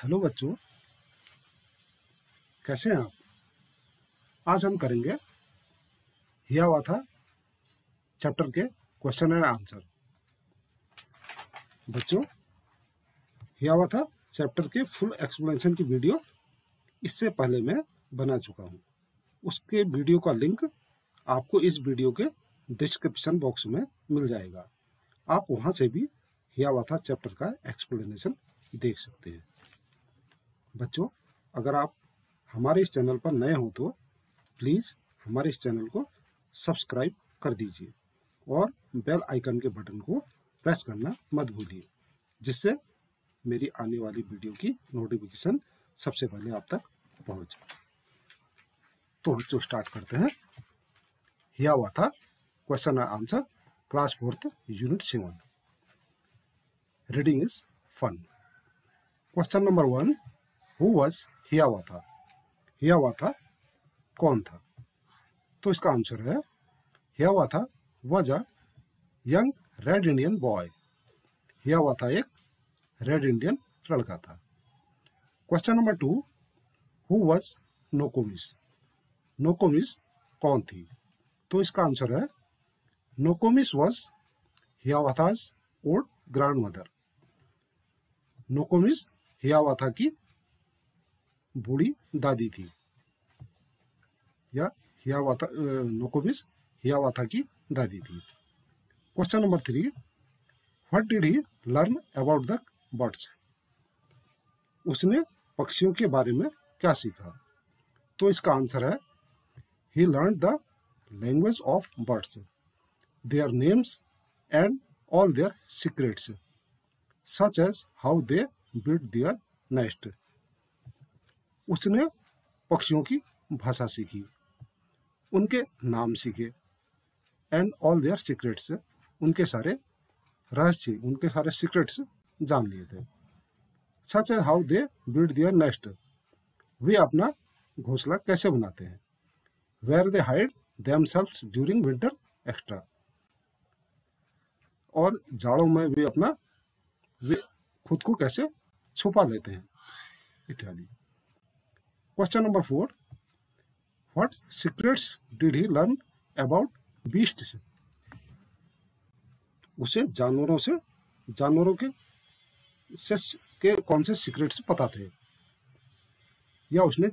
Hello बच्चों, कैसे हैं आप। आज हम करेंगे हियावाथा चैप्टर के क्वेश्चन एंड आंसर। बच्चों, हियावाथा चैप्टर के फुल एक्सप्लेनेशन की वीडियो इससे पहले मैं बना चुका हूं। उसके वीडियो का लिंक आपको इस वीडियो के डिस्क्रिप्शन बॉक्स में मिल जाएगा। आप वहां से भी हियावाथा चैप्टर का एक्सप्लेनेशन देख सकते हैं। बच्चों, अगर आप हमारे इस चैनल पर नए हो तो प्लीज़ हमारे इस चैनल को सब्सक्राइब कर दीजिए और बेल आइकन के बटन को प्रेस करना मत भूलिए, जिससे मेरी आने वाली वीडियो की नोटिफिकेशन सबसे पहले आप तक पहुंचे। तो बच्चों, स्टार्ट करते हैं Hiawatha question and answer class 4th unit 7। Reading is fun. Question number 1, who was Hiawatha? Hiawatha कौन था? तो इसका आंसर है Hiawatha was a young red Indian boy. Hiawatha एक रेड इंडियन लड़का था। Question number 2, who was Nokomis? Nokomis कौन थी? तो इसका आंसर है Nokomis was Hiawatha's old grandmother. Nokomis Hiawatha की बूढ़ी दादी थी, या हियावाथा नोकोमिस हियावाथा की दादी थी। Question number 3, what did he learn about the birds? उसने पक्षियों के बारे में क्या सीखा? तो इसका आंसर है he learn the language of birds, their names and all their secrets, such as how they build their nest. उसने पक्षियों की भाषा सीखी, उनके नाम सीखे, एंड ऑल देयर सीक्रेट्स, उनके सारे रहस्य, उनके सारे सीक्रेट्स जान लिए थे। Such as how they build their nest, वे अपना घोंसला कैसे बनाते हैं। Where they hide themselves during winter extra, और जाड़ों में वे खुद को कैसे छुपा लेते हैं, इत्यादि। Question number 4, what secrets did he learn about beasts? उसे जानवरों के कौन से सीक्रेट्स पता थे, या उसने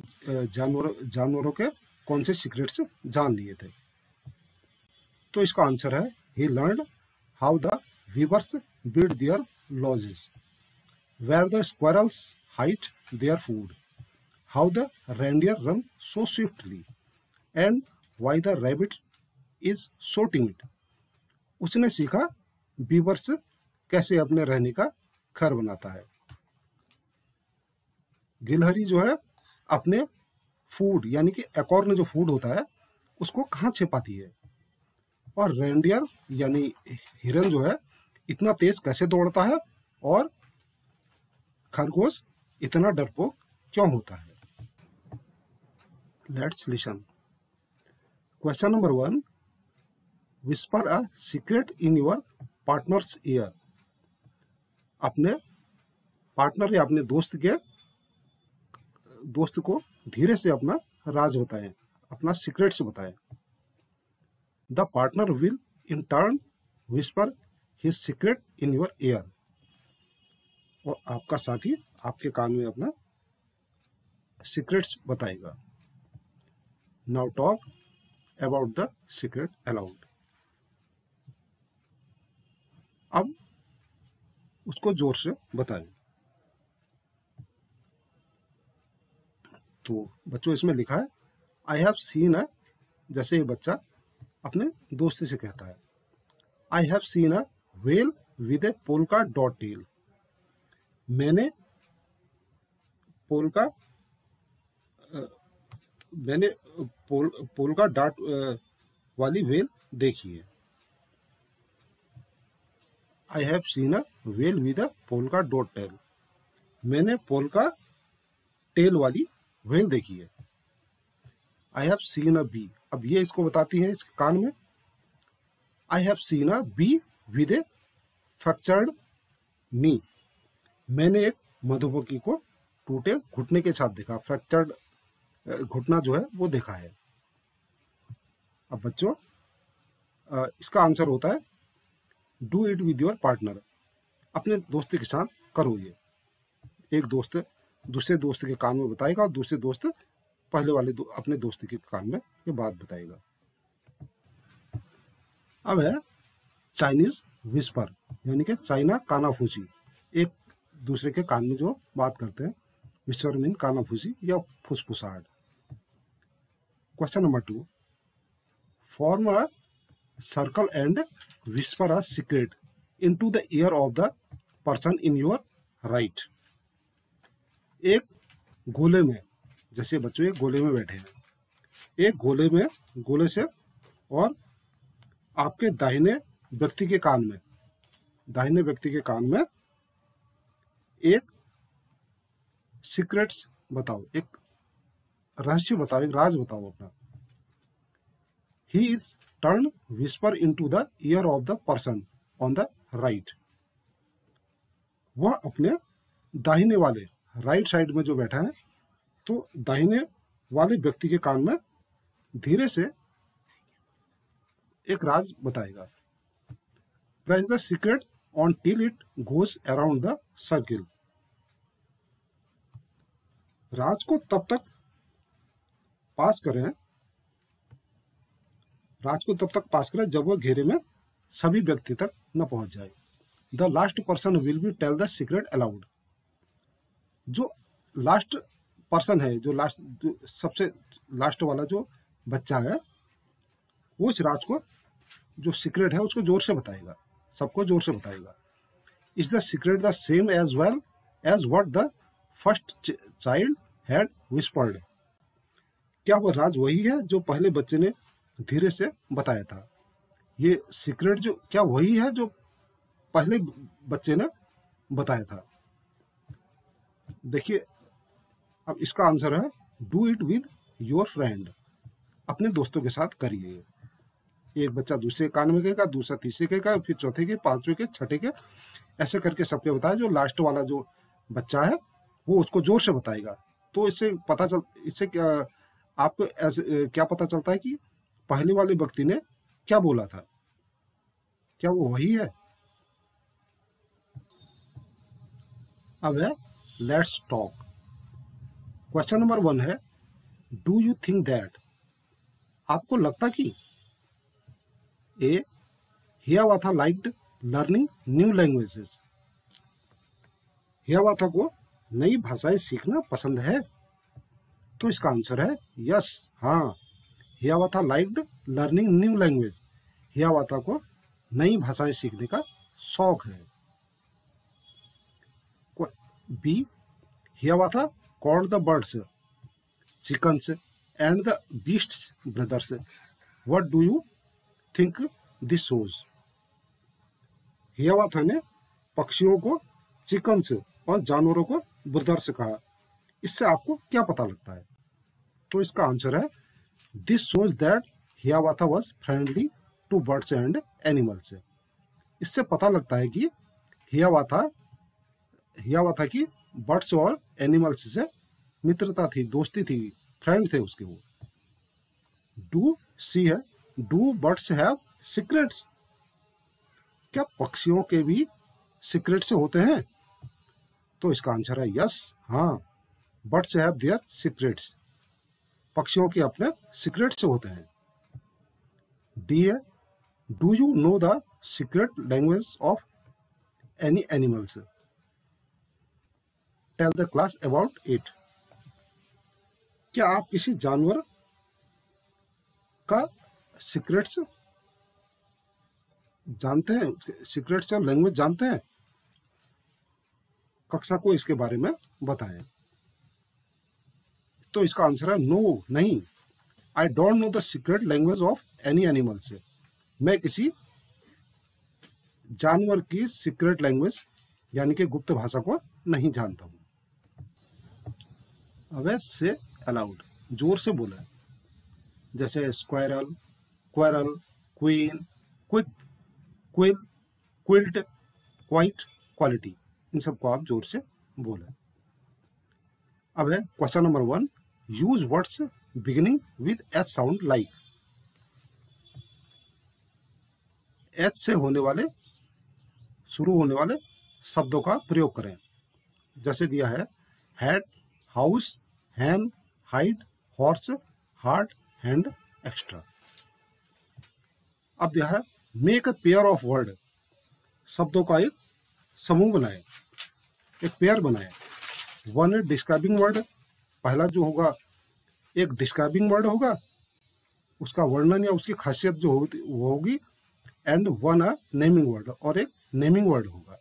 जानवरों के कौन से सीक्रेट्स जान लिए थे? तो इसका आंसर है he learn how the beavers build their lodges, where the squirrels hide their food, how the reindeer run so swiftly, and why the rabbit is so timid. उसने सीखा बीवर्स कैसे अपने रहने का घर बनाता है। गिलहरी जो है अपने फूड, यानी कि एकॉर्न जो फूड होता है, उसको कहाँ छिपाती है, और रेंडियर यानी हिरन जो है इतना तेज कैसे दौड़ता है, और खरगोश इतना डरपोक क्यों होता है। Let's listen. Question number 1, whisper a secret in your partners year. अपने पार्टनर या अपने दोस्त को धीरे से अपना राज बताएं, अपना सीक्रेट्स बताएं। The partner will in turn whisper his secret in your year, और आपका साथी आपके कान में अपना सीक्रेट्स बताएगा। Now talk about the secret allowed. अब उसको जोर से बताएं। तो बच्चों, इसमें लिखा है आई हैव सीन अ, जैसे ये बच्चा अपने दोस्त से कहता है, I have seen a whale with a polka dot tail. मैंने पोल्का डॉट वाली व्हेल देखी है। I have seen a whale with a polka dot tail. मैंने पोल्का टेल वाली व्हेल देखी है। I have seen a bee, अब ये इसको बताती है इसके कान में, I have seen a bee with a fractured knee. मैंने एक मधुमक्खी को टूटे घुटने के साथ देखा, फ्रैक्चर्ड घुटना जो है वो देखा है। अब बच्चों इसका आंसर होता है do it with your partner, अपने दोस्त के साथ करो ये। एक दोस्त दूसरे दोस्त के कान में बताएगा और दूसरे दोस्त पहले वाले अपने दोस्त के कान में ये बात बताएगा। अब है चाइनीज विस्पर, यानी कि चाइना कानाफूसी, एक दूसरे के कान में जो बात करते हैं। विस्पर मीन कानाफूसी या फुसफुसाहट। Question number 2, form a circle and whisper a secret into the ear of the person in your right. एक गोले में, जैसे बच्चों एक गोले में बैठे हैं, एक गोले से और आपके दाहिने व्यक्ति के कान में एक सीक्रेट्स बताओ, एक रहस्य बताओ, एक राज बताओ अपना। He is turn whisper into the ear of the person on the right. वह अपने दाहिने वाले राइट साइड में जो बैठा है, तो दाहिने वाले व्यक्ति के कान में धीरे से एक राज बताएगा। Press the secret on till it goes around the circle. राज को तब तक पास करें जब वह घेरे में सभी व्यक्ति तक न पहुंच जाए। The last person will be tell the secret aloud. जो लास्ट पर्सन है, जो सबसे लास्ट वाला जो बच्चा है, वो इस राज को, जो सीक्रेट है, उसको जोर से बताएगा, सबको जोर से बताएगा। Is the secret the same as well as what the first child had whispered. क्या वह राज वही है जो पहले बच्चे ने धीरे से बताया था? ये सीक्रेट जो क्या वही है जो पहले बच्चे ने बताया था? देखिए, अब इसका आंसर है do it with your friend. अपने दोस्तों के साथ करिए। एक बच्चा दूसरे कान में कहेगा, दूसरा तीसरे कहेगा, फिर चौथे के, पांचवें के, छठे के, ऐसे करके सबके बताया। जो लास्ट वाला जो बच्चा है वो उसको जोर से बताएगा। तो इससे क्या आपको क्या पता चलता है कि पहले वाले व्यक्ति ने क्या बोला था? क्या वो वही है? अब है लेट्स टॉक। क्वेश्चन नंबर 1 है डू यू थिंक दैट। आपको लगता कि ए हियावाथा लाइक्ड लर्निंग न्यू लैंग्वेजेस। हियावाथा को नई भाषाएं सीखना पसंद है? तो इसका आंसर है यस, हाँ। Hiawatha liked learning new language. Hiawatha को नई भाषाएं सीखने का शौक है। B Hiawatha called the birds chickens and the beasts brothers. What do you think this shows. Hiawatha ने पक्षियों को चिकन्स और जानवरों को ब्रदर्स कहा। इससे आपको क्या पता लगता है? तो इसका आंसर है this shows that Hiawatha was friendly to birds and animals. इससे पता लगता है कि हियावाथा की बर्ड्स और एनिमल्स से मित्रता थी, दोस्ती थी, फ्रेंड थे उसके वो। डू सी है डू बर्ड्स हैव सीक्रेट्स। क्या पक्षियों के भी सीक्रेट्स होते हैं? तो इसका आंसर है यस, हाँ। Birds have their secrets. पक्षियों के अपने सीक्रेट्स होते हैं। डी है do you know the secret language of any animals. Tell the class about it. क्या आप किसी जानवर का सीक्रेट्स जानते हैं, सीक्रेट्स और लैंग्वेज जानते हैं? कक्षा को इसके बारे में बताएं। तो इसका आंसर है नो, नहीं। I don't know the secret language of any animal से। मैं किसी जानवर की सीक्रेट लैंग्वेज यानी कि गुप्त भाषा को नहीं जानता हूं। अब से अलाउड, जोर से बोला। जैसे squirrel, quarrel, queen, quick, quill, quilt, quite, quality, इन सबको आप जोर से बोलें। अब है question number 1, use words beginning with H sound like. H से शुरू होने वाले शब्दों का प्रयोग करें। जैसे दिया है hat, house, hen, hide, horse, heart, hand, extra. अब दिया है make a pair of word, शब्दों का एक समूह बनाए, एक पेयर बनाए। वन डिस्क्राइबिंग वर्ड, पहला जो होगा एक डिस्क्राइबिंग वर्ड होगा, उसका वर्णन या उसकी खासियत जो होगी वो होगी। And one a naming word, और एक नेमिंग वर्ड होगा।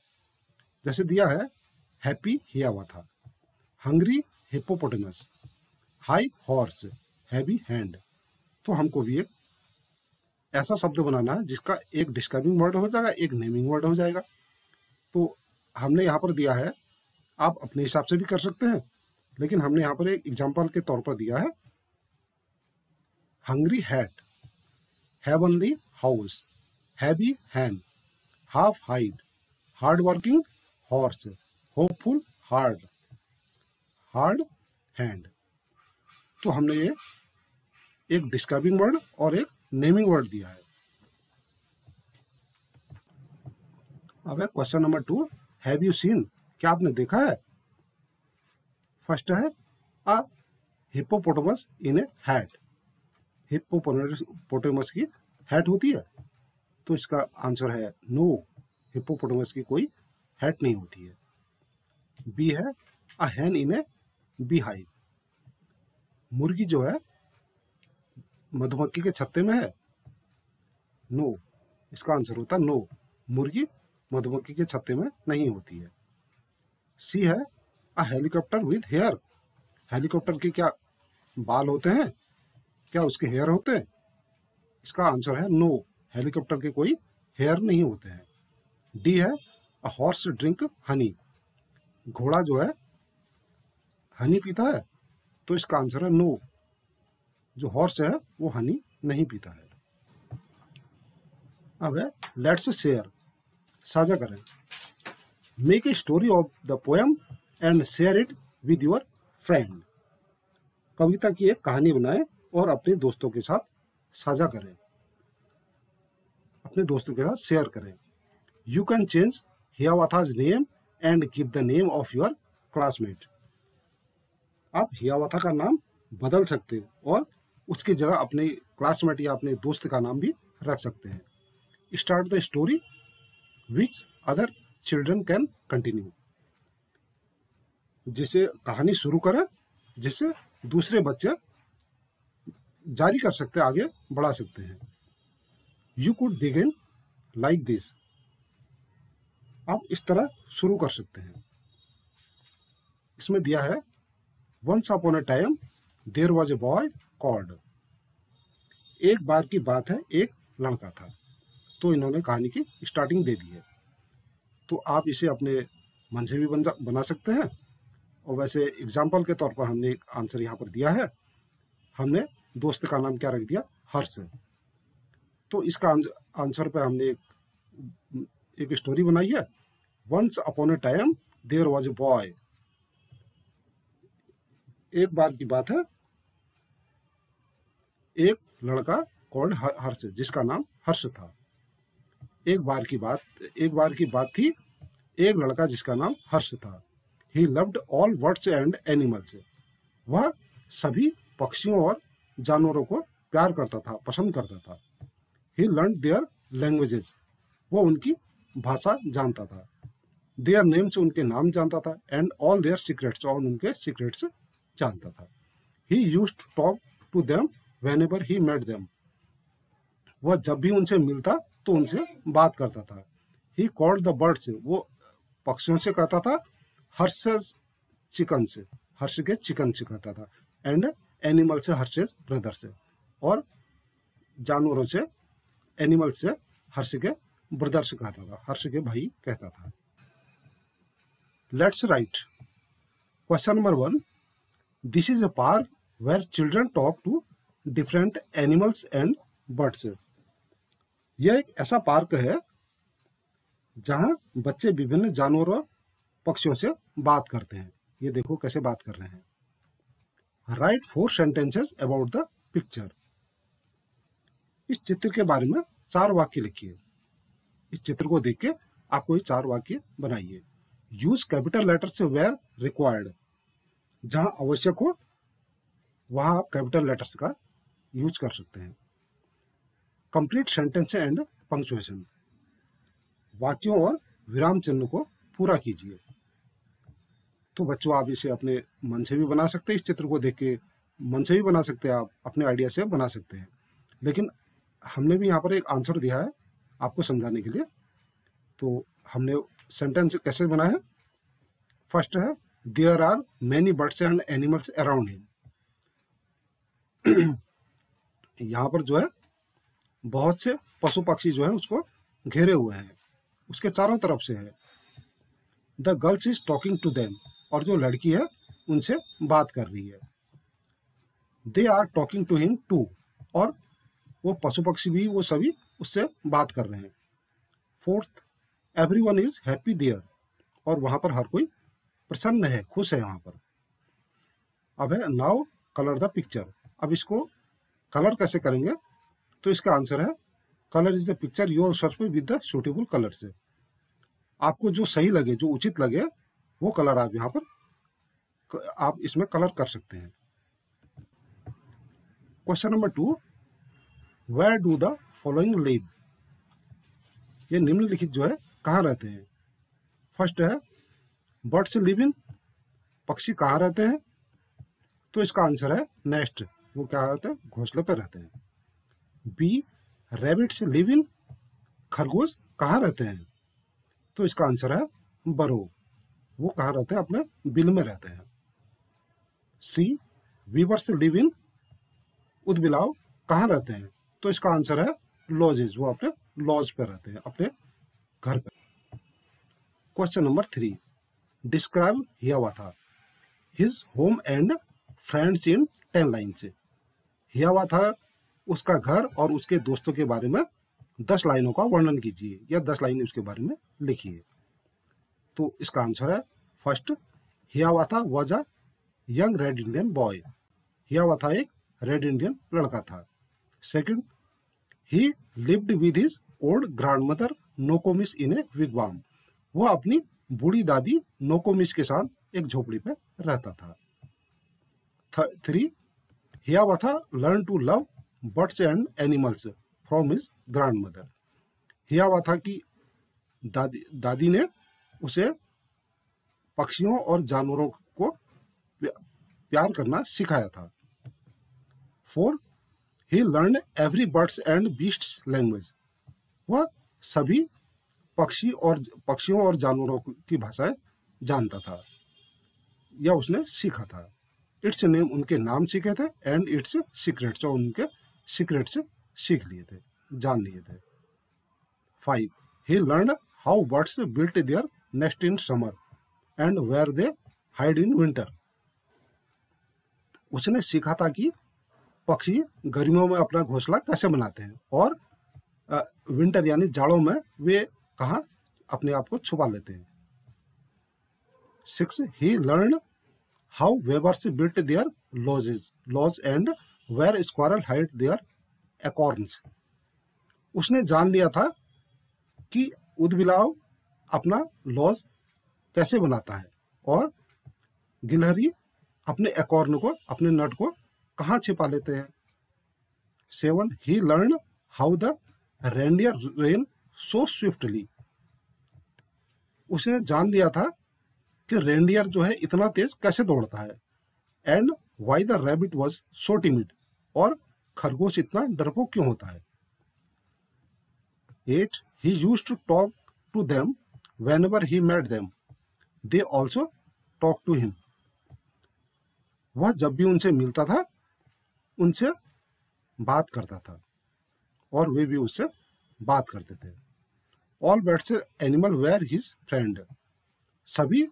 जैसे दिया है हैप्पी हिया हुआ था, hungry hippopotamus, high horse, heavy hand. तो हमको भी एक ऐसा शब्द बनाना है जिसका एक डिस्क्राइबिंग वर्ड हो जाएगा, एक नेमिंग वर्ड हो जाएगा। तो हमने यहाँ पर दिया है, आप अपने हिसाब से भी कर सकते हैं, लेकिन हमने यहाँ पर एक एग्जाम्पल के तौर पर दिया है hungry hat, heavenly house, heavy hand, half hide, hard working horse, hopeful hard hand. तो हमने ये एक डिस्क्राइबिंग वर्ड और एक नेमिंग वर्ड दिया है। अब है question number 2, have you seen, क्या आपने देखा है। फर्स्ट है अ हिप्पोपोटेमस इन ए हैट। हिप्पोपोटेमस की हैट होती है, तो इसका आंसर है नो, हिप्पोपोटेमस की कोई हैट नहीं होती है। बी है अ हैन इन ए बी हाइव, मुर्गी जो है मधुमक्खी के छत्ते में है। नो, इसका आंसर होता है नो, मुर्गी मधुमक्खी के छत्ते में नहीं होती है। सी है a helicopter with hair, helicopter के क्या बाल होते हैं, क्या उसके हेयर होते हैं। इसका आंसर है नो, हेलीकॉप्टर के कोई हेयर नहीं होते हैं। डी है अ हॉर्स ड्रिंक हनी, घोड़ा जो है हनी पीता है, तो इसका आंसर है नो, जो हॉर्स है वो हनी नहीं पीता है। अब है लेट्स शेयर, साझा करें। Make a story of the poem and share it with your friend, कविता की एक कहानी बनाएं और अपने दोस्तों के साथ साझा करें, अपने दोस्तों के साथ शेयर करें। You can change Hiawatha's name and give the name of your classmate, आप हियावाथा का नाम बदल सकते हो और उसकी जगह अपने क्लासमेट या अपने दोस्त का नाम भी रख सकते हैं। Start the story which other children can continue, जिसे कहानी शुरू करें जिससे दूसरे बच्चे जारी कर सकते हैं, आगे बढ़ा सकते हैं। You could begin like this, आप इस तरह शुरू कर सकते हैं। इसमें दिया है once upon a time there was a boy called, एक बार की बात है एक लड़का था। तो इन्होंने कहानी की स्टार्टिंग दे दी है, तो आप इसे अपने मन से भी बना सकते हैं। और वैसे एग्जाम्पल के तौर पर हमने एक आंसर यहाँ पर दिया है, हमने दोस्त का नाम क्या रख दिया, हर्ष। तो इसका आंसर पे हमने एक स्टोरी बनाई है, once upon a time there was a boy, एक बार की बात है एक लड़का कॉल्ड हर्ष, जिसका नाम हर्ष था। एक बार की बात थी एक लड़का जिसका नाम हर्ष था। He loved all birds and animals, वह सभी पक्षियों और जानवरों को प्यार करता था, पसंद करता था। ही लर्न देयर लैंग्वेजेस, वो उनकी भाषा जानता था। देयर नेम्स, उनके नाम जानता था। एंड ऑल देयर सीक्रेट्स, और उनके सीक्रेट्स जानता था। He used to talk to them whenever he met them, वह जब भी उनसे मिलता तो उनसे बात करता था। ही कॉल्ड द बर्ड्स, वो पक्षियों से कहता था। हर्ष चिकन से, हर्ष के चिकन से कहता था। एंड एनिमल से हर्षेज ब्रदर से, और जानवरों से एनिमल से हर्ष के ब्रदर से कहता था, हर्ष के भाई कहता था। Let's write question number 1, this is a park where children talk to different animals and birds, यह एक ऐसा पार्क है जहां बच्चे विभिन्न जानवरों पक्षियों से बात करते हैं। ये देखो कैसे बात कर रहे हैं। Right 4 sentences about the picture. इस चित्र के बारे में 4 वाक्य लिखिए। इस चित्र को देख के आपको ये 4 वाक्य बनाइए। Use capital letters where required, जहां आवश्यक हो वहां आप कैपिटल लेटर्स का यूज कर सकते हैं। कंप्लीट सेंटेंस एंड पंक्चुएशन, वाक्यों और विराम चिन्ह को पूरा कीजिए। तो बच्चों, आप इसे अपने मन से भी बना सकते हैं। इस चित्र को देख के मन से भी बना सकते हैं, आप अपने आइडिया से बना सकते हैं। लेकिन हमने भी यहाँ पर एक आंसर दिया है आपको समझाने के लिए। तो हमने सेंटेंस कैसे बना है? फर्स्ट है, there are many birds and animals around him. यहाँ पर जो है बहुत से पशु पक्षी जो है उसको घेरे हुए हैं, उसके चारों तरफ से है। The girls is talking to them, और जो लड़की है उनसे बात कर रही है। They are talking to him too, और वो पशु पक्षी भी वो सभी उससे बात कर रहे हैं। Fourth, everyone is happy there, और वहां पर हर कोई प्रसन्न है, खुश है वहां पर। अब है नाउ कलर द पिक्चर। अब इसको कलर कैसे करेंगे? तो इसका आंसर है, colour is the picture your search with the suitable colours. आपको जो सही लगे, जो उचित लगे, वो कलर आप यहाँ पर आप इसमें कलर कर सकते हैं। Question number 2, where do the following live. ये निम्नलिखित जो है कहाँ रहते हैं? फर्स्ट है, बर्ड्स लिव इन, पक्षी कहाँ रहते हैं? तो इसका आंसर है नेस्ट, वो क्या रहते हैं? घोंसले पे रहते हैं। बी, रैबिट्स लिव इन, खरगोश कहाँ रहते हैं? तो इसका आंसर है बरो, वो कहाँ रहते हैं? अपने बिल में रहते हैं। सी, वीवर्स लिव इन, उदबिलाव कहाँ रहते हैं? तो इसका आंसर है लॉजेज, वो अपने लॉज पे रहते हैं, अपने घर पे। Question number 3, describe Hiawatha, his home and friends in 10 lines. Hiawatha, उसका घर और उसके दोस्तों के बारे में 10 लाइनों का वर्णन कीजिए, या 10 लाइनें उसके बारे में लिखिए। तो इसका आंसर है, first, Hiawatha was a young red Indian boy. Hiawatha एक रेड इंडियन लड़का था। Second, he lived with his old grandmother Nokomis in a wigwam. वह अपनी बूढ़ी दादी नोकोमिस के साथ एक झोपड़ी पे रहता था। 3, Hiawatha learn to love birds and animals from his grandmother. Hiawatha की दादी ने उसे पक्षियों और जानवरों को प्यार करना सिखाया था। 4, he learn every birds and beasts language. वह सभी पक्षियों और जानवरों की भाषाएं जानता था, या उसने सीखा था। इट्स नेम, उनके नाम सीखे थे, एंड इट्स सीक्रेट्स, और उनके सीक्रेट्स सीख लिए थे, जान लिए थे। 5, he learn how birds built their nest in summer and where they hide in winter. उसने सीखा था कि पक्षी गर्मियों में अपना घोंसला कैसे बनाते हैं, और विंटर यानी जाड़ों में वे कहाँ अपने आप को छुपा लेते हैं। 6, he learn how beavers built their lodge and where squirrel hide their acorns. उसने जान लिया था कि उदबिलाव अपना लॉज कैसे बनाता है, और गिलहरी अपने एकॉर्न को, अपने नट को कहाँ छिपा लेते हैं। 7, he learn how the reindeer ran so swiftly. उसने जान लिया था कि रेंडियर जो है इतना तेज कैसे दौड़ता है। And why the rabbit was so timid, और खरगोश इतना डरपोक क्यों होता है। 8, he used to talk to them whenever he met them, they also talk to him. वह जब भी उनसे मिलता था उनसे बात करता था, और वे भी उससे बात करते थे। All birds animal were his friend. सभी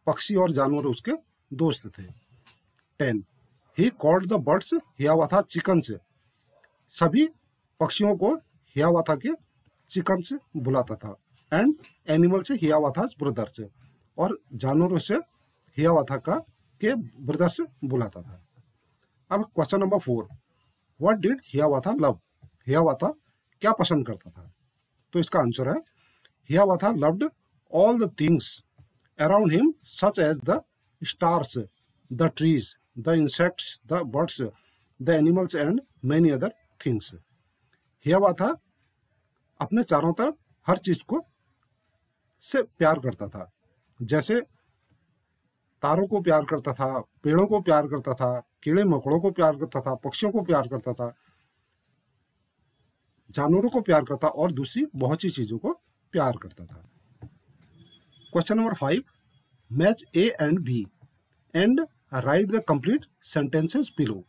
पक्षी और जानवर उसके दोस्त थे। 10, he called the birds Hiawatha chickens. सभी पक्षियों को हियावाथा के चिकन्स बुलाता था। एंड एनिमल से हियावाथा's ब्रदर्स, और जानवरों से हियावाथा के ब्रदर्स बुलाता था। अब question number 4, what did Hiawatha love? Hiawatha क्या पसंद करता था? तो इसका आंसर है Hiawatha loved all the things around him such as the stars, the trees, the insects, the birds, the animals and many other things. Hiawatha अपने चारों तरफ हर चीज को से प्यार करता था, जैसे तारों को प्यार करता था, पेड़ों को प्यार करता था, कीड़े मकोड़ों को प्यार करता था, पक्षियों को प्यार करता था, जानवरों को प्यार करता और दूसरी बहुत सी चीजों को प्यार करता था। Question number 5, match A and B and write the complete sentences below.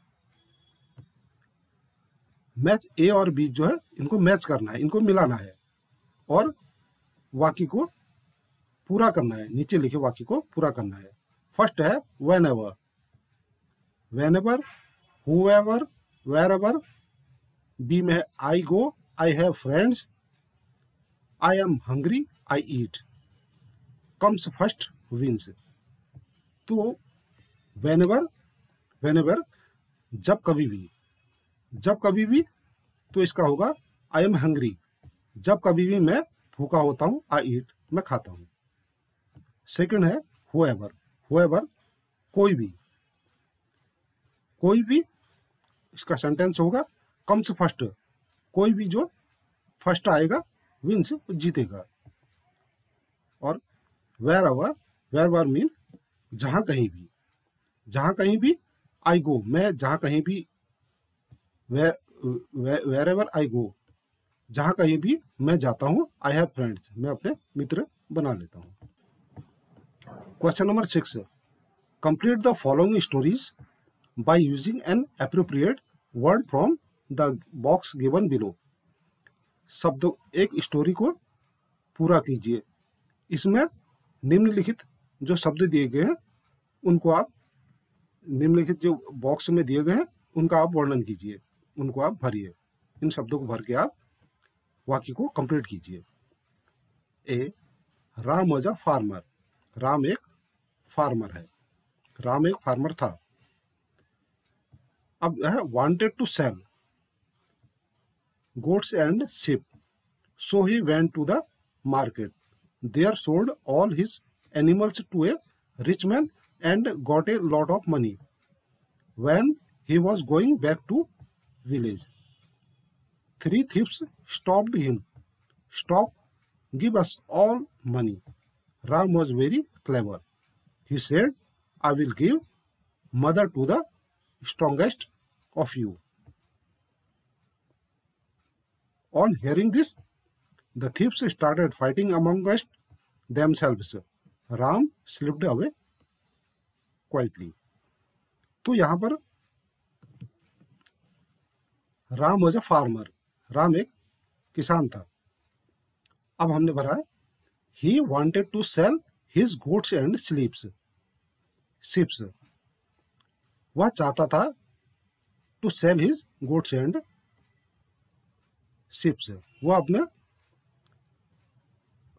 Match A और बी जो है इनको मैच करना है, इनको मिलाना है और वाक्य को पूरा करना है, नीचे लिखे वाक्य को पूरा करना है। फर्स्ट है whenever, whenever, whoever, wherever. B में है I go, I have friends, I am hungry, I eat. Comes first wins. तो वेन एवर जब कभी भी, जब कभी भी तो इसका होगा आई एम हंग्री, जब कभी भी मैं भूखा होता हूं, आई ईट मैं खाता हूं। सेकंड है हुएवर, हुएवर कोई भी, कोई भी इसका सेंटेंस होगा कम्स फर्स्ट, कोई भी जो फर्स्ट आएगा विंस जीतेगा। और वेर एवर मीन जहां कहीं भी, जहां कहीं भी, आई गो मैं जहां कहीं भी, वेर एवर आई गो जहां कहीं भी मैं जाता हूं, आई हैव फ्रेंड्स मैं अपने मित्र बना लेता हूं। Question number 6, complete the following stories by using N appropriate word from the box given below. शब्दों, एक स्टोरी को पूरा कीजिए, इसमें निम्नलिखित जो शब्द दिए गए हैं उनको आप, निम्नलिखित जो बॉक्स में दिए गए हैं उनका आप वर्णन कीजिए, उनको आप भरिए, इन शब्दों को भर के आप वाक्य को कंप्लीट कीजिए। A, Ram was a farmer, Ram एक फार्मर है, राम एक फार्मर था। अब है wanted to sell goats and sheep, so he went to the market, there sold all his animals to a rich man and got a lot of money. When he was going back to village, 3 thieves stopped him. Stop, give us all money. Ram was very clever. He said, I will give mother to the strongest of you. On hearing this, the thieves started fighting amongst themselves. Ram slipped away quietly. तो यहाँ पर Ram was a farmer, Ram एक किसान था। अब हमने भरा है he wanted to sell his goats and sheeps, वह चाहता था to sell his goats and sheeps, वह अपने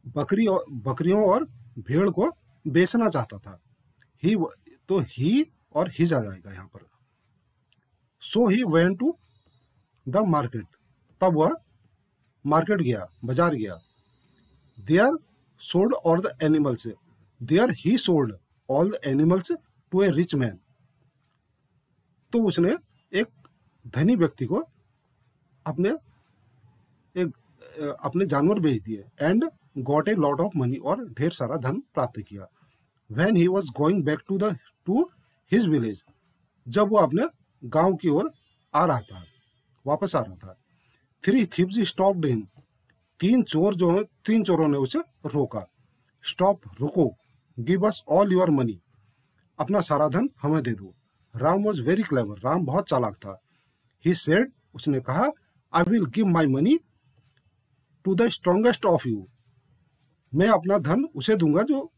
बकरियों और भेड़ को बेचना चाहता था। ही, तो ही और हिज आ जाएगा यहाँ पर। So he went to the market, तब वह मार्केट गया, बाजार गया। There sold all the animals, there he sold all the animals to a rich man, तो उसने एक धनी व्यक्ति को अपने जानवर बेच दिए। And got a lot of money, और ढेर सारा धन प्राप्त किया। When he was going back to his village, जब वो अपने गांव की ओर आ रहा था, वापस आ रहा था। 3 thieves stopped him, 3 चोरों ने उसे रोका। स्टॉप, रुको। Give us all your money, अपना सारा धन हमें दे दो। Ram was very clever, Ram बहुत चालाक था। ही सेड, उसने कहा, I will give my money to the strongest of you, मैं अपना धन उसे दूंगा जो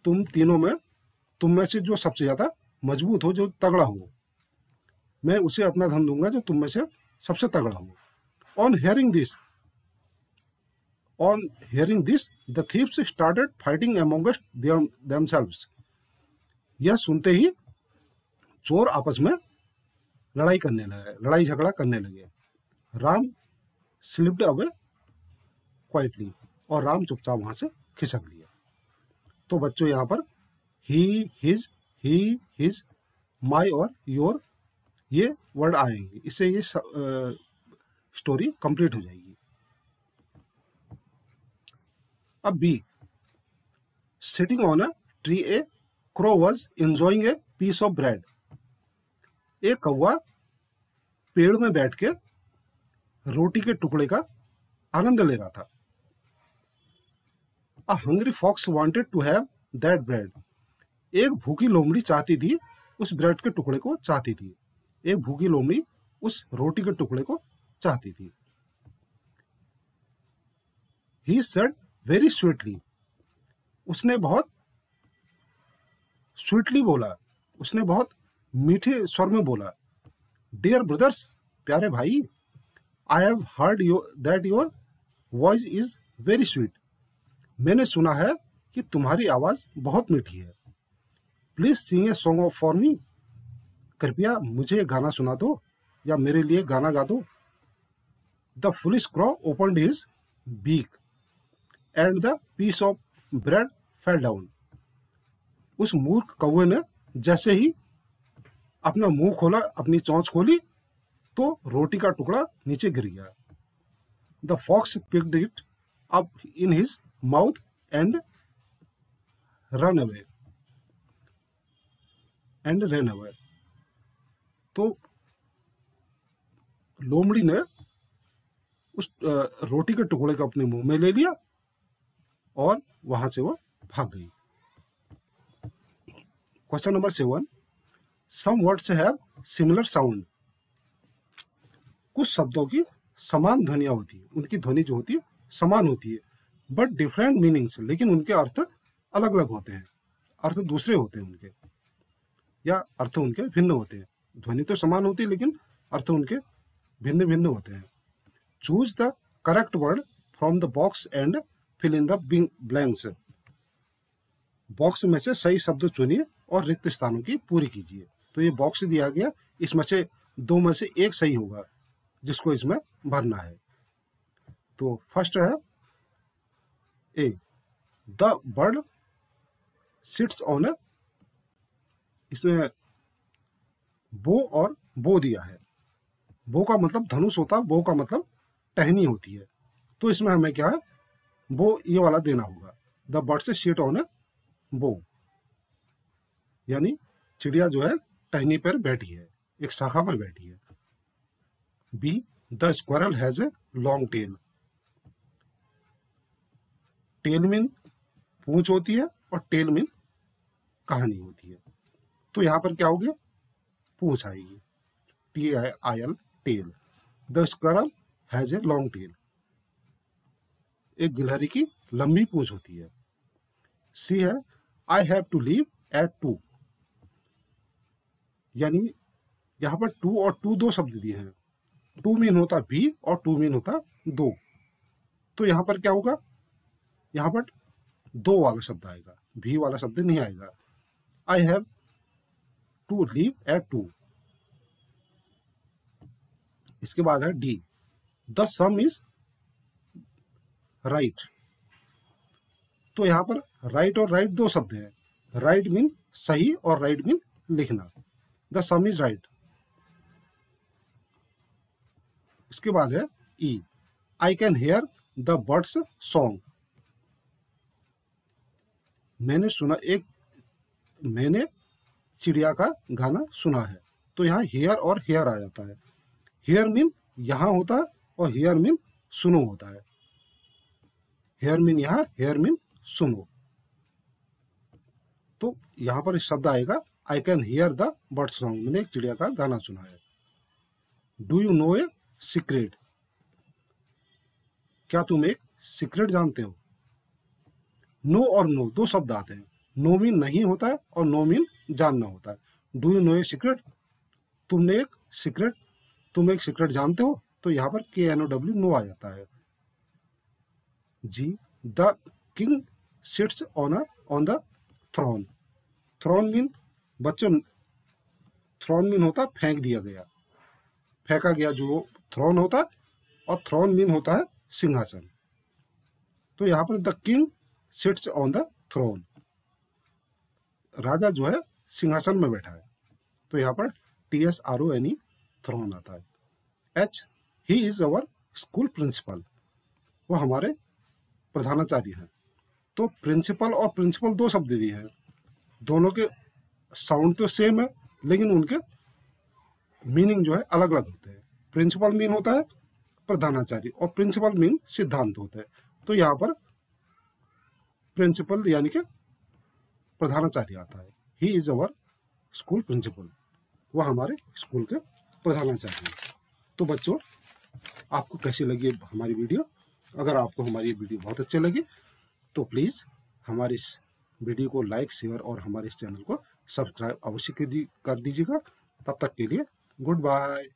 तुम में से जो सबसे ज्यादा मजबूत हो, जो तगड़ा हो, मैं उसे अपना धन दूंगा जो तुम में से सबसे तगड़ा हो। On hearing this the thieves started fighting amongst themselves, यह सुनते ही चोर आपस में लड़ाई झगड़ा करने लगे। राम स्लिप्ड अवे क्वाइटली, और राम चुपचाप वहां से खिसक लिया। तो बच्चों यहाँ पर ही, हिज, माई और योर ये वर्ड आएंगे, इससे ये स्टोरी कंप्लीट हो जाएगी। अब B, sitting on a tree a crow was enjoying a piece of bread. एक कौवा पेड़ में बैठ के रोटी के टुकड़े का आनंद ले रहा था। A hungry fox wanted to have that bread. एक भूखी लोमड़ी चाहती थी, उस ब्रेड के टुकड़े को चाहती थी। एक भूखी लोमड़ी उस रोटी के टुकड़े को चाहती थी। He said very sweetly. उसने बहुत स्वीटली बोला, उसने बहुत मीठे स्वर में बोला। डियर ब्रदर्स, प्यारे भाई, I have heard that your voice is very sweet. मैंने सुना है कि तुम्हारी आवाज बहुत मीठी है। Please sing a song for me. कृपया मुझे गाना सुना दो, या मेरे लिए गाना गा दो। The foolish crow opened his beak and the piece of bread fell down. उस मूर्ख कौवे ने जैसे ही अपना मुंह खोला, अपनी चोंच खोली, तो रोटी का टुकड़ा नीचे गिर गया। The fox picked it up in his mouth and run away. तो लोमड़ी ने उस रोटी के टुकड़े को अपने मुंह में ले लिया और वहां से वो भाग गई। Question number 7, some words have similar sound. कुछ शब्दों की समान ध्वनियां होती है, उनकी ध्वनि जो होती है समान होती है, बट डिफरेंट मीनिंग्स, लेकिन उनके अर्थ अलग अलग होते हैं, अर्थ दूसरे होते हैं उनके, या अर्थ उनके भिन्न होते हैं। ध्वनि तो समान होती है लेकिन अर्थ उनके भिन्न भिन्न होते हैं। Choose the correct word from the box and fill in the blanks. Box में से सही शब्द चुनिए और रिक्त स्थानों की पूरी कीजिए। तो ये बॉक्स दिया गया, इसमें से दो में से एक सही होगा जिसको इसमें भरना है। तो फर्स्ट है ए, द बर्ड सिट्स ऑन। इसमें बो और बो दिया है। बो का मतलब धनुष होता है, बो का मतलब टहनी होती है। तो इसमें हमें क्या है, बो ये वाला देना होगा। द बर्ड से सिट ऑन बो, यानी चिड़िया जो है टहनी पर बैठी है, एक शाखा में बैठी है। B, the squirrel has a long tail. Tail mean पूंछ होती है और टेल मीन कहानी होती है। तो यहां पर क्या हो गया, पूंछ आएगी, TIL, tail. The squirrel has a long tail, एक गिलहरी की लंबी पूंछ होती है। सी है, I have to leave at 2, यानी यहां पर 2 और 2 दो शब्द दिए हैं। 2 मीन होता भी और 2 मीन होता दो। तो यहां पर क्या होगा, यहां पर दो वाला शब्द आएगा, भी वाला शब्द नहीं आएगा। I have to leave at 2। इसके बाद है D, the sum is right. तो यहां पर राइट और राइट दो शब्द हैं। राइट मीन सही और राइट मीन लिखना। The sum is right. इसके बाद है E, I can hear the birds song. मैंने चिड़िया का गाना सुना है। तो यहाँ हेयर और हेयर आ जाता है। हेयर मीन यहाँ होता है और हेयर मीन सुनो होता है। हेयर मीन यहाँ, हेयर मीन सुनो। तो यहाँ पर शब्द आएगा आई can hear the bird song, मैंने एक चिड़िया का गाना सुना है। Do you no a secret, क्या तुम एक सीक्रेट जानते हो। नो और नो दो शब्द आते हैं। नो मीन नहीं होता है और नो मीन जानना होता है। Do you no a secret, तुम एक सीक्रेट जानते हो। तो यहाँ पर KNOW नो आ जाता है। G, the king sits on the throne. Throne mean बच्चों, थ्रोन मीन होता है फेंक दिया गया, फेंका गया जो थ्रोन होता है, और थ्रोन मीन होता है सिंहासन। तो यहाँ पर the king sits on the throne, राजा जो है सिंहासन में बैठा है। तो यहाँ पर THRONE थ्रोन आता है। H, he is our school principal, वो हमारे प्रधानाचार्य हैं। तो प्रिंसिपल और प्रिंसिपल दो शब्द दिए हैं, दोनों के साउंड तो सेम है लेकिन उनके मीनिंग जो है अलग अलग होते हैं। प्रिंसिपल मीन होता है प्रधानाचार्य और प्रिंसिपल मीन सिद्धांत होता है। तो यहाँ पर प्रिंसिपल यानी कि प्रधानाचार्य आता है। He is our school principal, वह हमारे स्कूल के प्रधानाचार्य हैं। तो बच्चों, आपको कैसी लगी हमारी वीडियो? अगर आपको हमारी वीडियो बहुत अच्छी लगी तो प्लीज़ हमारी इस वीडियो को लाइक, शेयर और हमारे इस चैनल को सब्सक्राइब अवश्य कर दीजिएगा। तब तक के लिए गुड बाय।